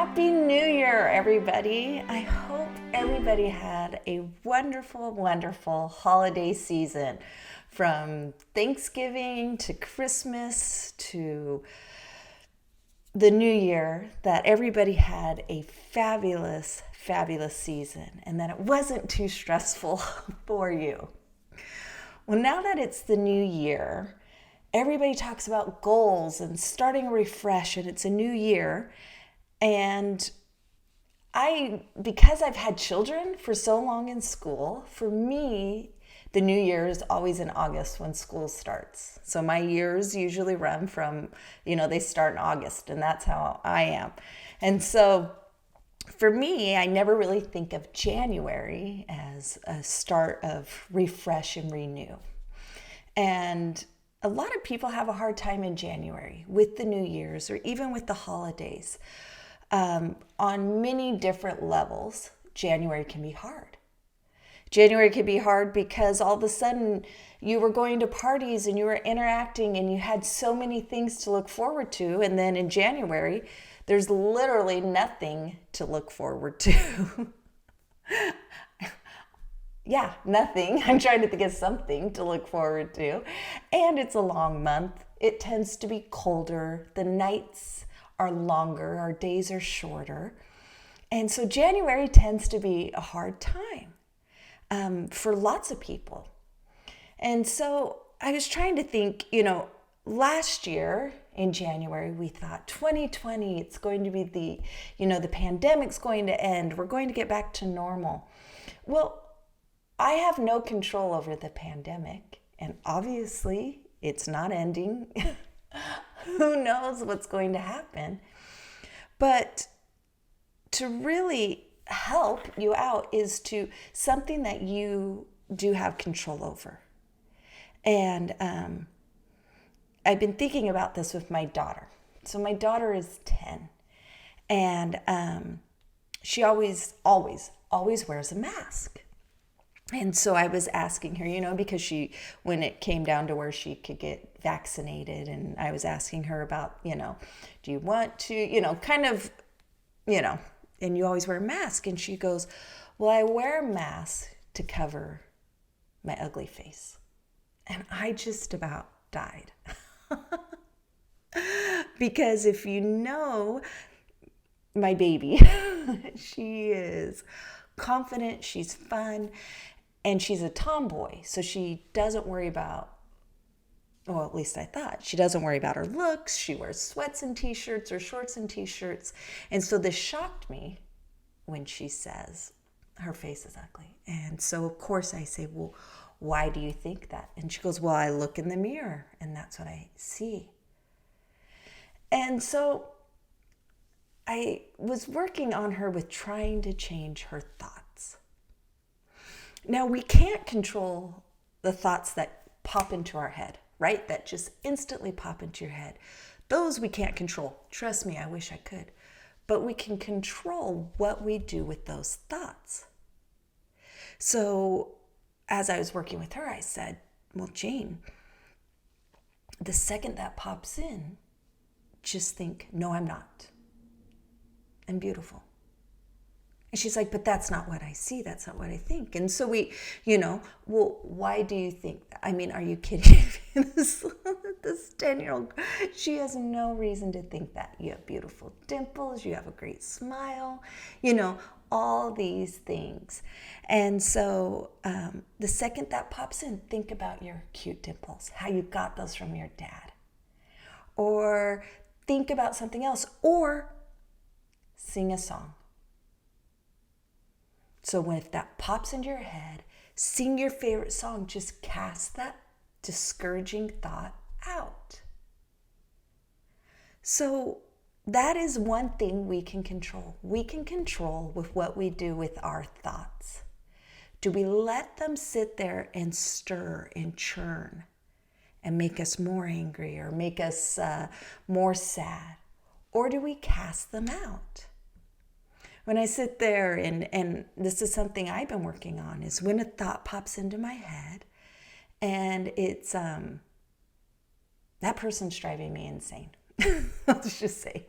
Happy New Year, everybody. I hope everybody had a wonderful, wonderful holiday season from Thanksgiving to Christmas to the New Year, that everybody had a fabulous, fabulous season and that it wasn't too stressful for you. Well, now that it's the new year, everybody talks about goals and starting a refresh, and it's a new year. And because I've had children for so long in school, for me, the new year is always in August when school starts. So my years usually run from, they start in August, and that's how I am. And so for me, I never really think of January as a start of refresh and renew. And a lot of people have a hard time in January with the New Year's or even with the holidays. On many different levels, January can be hard. January can be hard because all of a sudden you were going to parties and you were interacting and you had so many things to look forward to. And then in January, there's literally nothing to look forward to. Yeah, nothing. I'm trying to think of something to look forward to. And it's a long month. It tends to be colder. The nights are longer. Our days are shorter. And so January tends to be a hard time for lots of people. And so I was trying to think, last year in January, we thought 2020, it's going to be the pandemic's going to end. We're going to get back to normal. Well, I have no control over the pandemic, and obviously it's not ending. Who knows what's going to happen? But to really help you out is to something that you do have control over. And I've been thinking about this with my daughter. So my daughter is 10, and she always wears a mask. And so I was asking her, because when it came down to where she could get vaccinated, and I was asking her about, do you want to, and you always wear a mask. And she goes, well, I wear a mask to cover my ugly face. And I just about died. Because if you know my baby, she is confident, she's fun, and she's a tomboy. So she doesn't worry about, well, at least I thought, she doesn't worry about her looks. She wears sweats and t-shirts or shorts and t-shirts. And so this shocked me when she says her face is ugly. And so of course I say, well, why do you think that? And she goes, well, I look in the mirror and that's what I see. And so I was working on her with trying to change her thoughts. Now, we can't control the thoughts that pop into our head, right? That just instantly pop into your head. Those we can't control. Trust me, I wish I could. But we can control what we do with those thoughts. So as I was working with her, I said, well, Jane, the second that pops in, just think, no, I'm not. I'm beautiful. And she's like, but that's not what I see. That's not what I think. And so we, well, why do you think that? I mean, are you kidding me? This 10-year-old, she has no reason to think that. You have beautiful dimples. You have a great smile, all these things. And so the second that pops in, think about your cute dimples, how you got those from your dad. Or think about something else. Or sing a song. So if that pops into your head, sing your favorite song. Just cast that discouraging thought out. So that is one thing we can control. We can control with what we do with our thoughts. Do we let them sit there and stir and churn and make us more angry or make us more sad? Or do we cast them out? When I sit there, and this is something I've been working on, is when a thought pops into my head and it's, that person's driving me insane. Let's just say.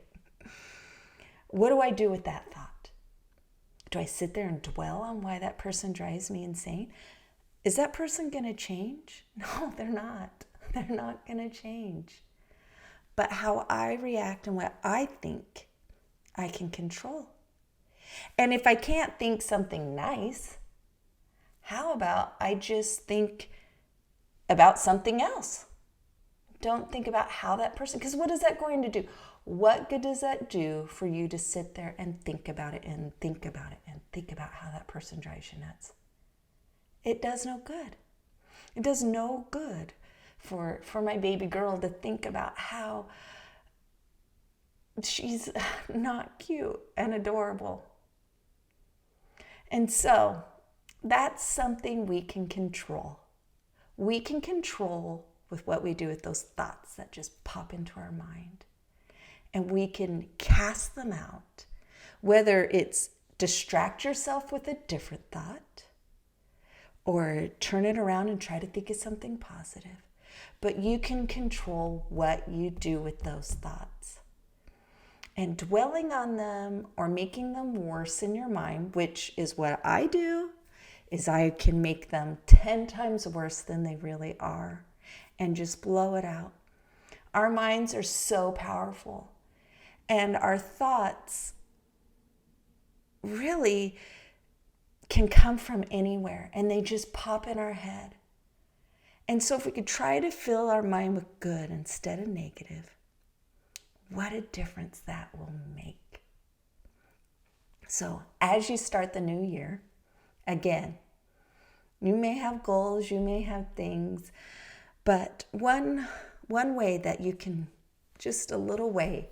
What do I do with that thought? Do I sit there and dwell on why that person drives me insane? Is that person going to change? No, they're not. They're not going to change. But how I react and what I think, I can control. And if I can't think something nice, how about I just think about something else? Don't think about how that person, because what is that going to do? What good does that do for you to sit there and think about it and think about it and think about how that person drives you nuts? It does no good. It does no good for my baby girl to think about how she's not cute and adorable. And so that's something we can control. We can control with what we do with those thoughts that just pop into our mind. And we can cast them out, whether it's distract yourself with a different thought or turn it around and try to think of something positive. But you can control what you do with those thoughts. And dwelling on them or making them worse in your mind, which is what I do, is I can make them 10 times worse than they really are and just blow it out. Our minds are so powerful, and our thoughts really can come from anywhere, and they just pop in our head. And so if we could try to fill our mind with good instead of negative, what a difference that will make. So as you start the new year, again, you may have goals, you may have things, but one way that you can, just a little way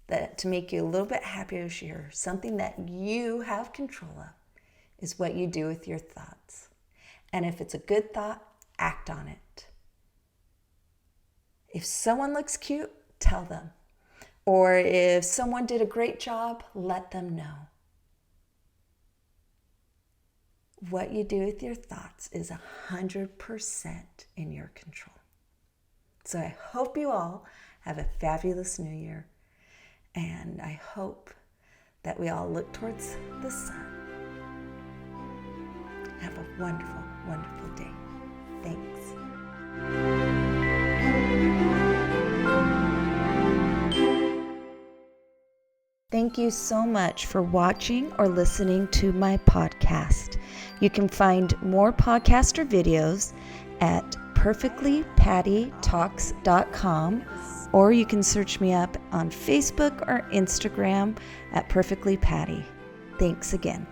that to make you a little bit happier this year, something that you have control of, is what you do with your thoughts. And if it's a good thought, act on it. If someone looks cute, tell them. Or if someone did a great job, let them know. What you do with your thoughts is 100% in your control. So I hope you all have a fabulous new year. And I hope that we all look towards the sun. Have a wonderful, wonderful day. Thanks. Thank you so much for watching or listening to my podcast. You can find more podcaster videos at perfectlypattytalks.com, or you can search me up on Facebook or Instagram at Perfectly Patty. Thanks again.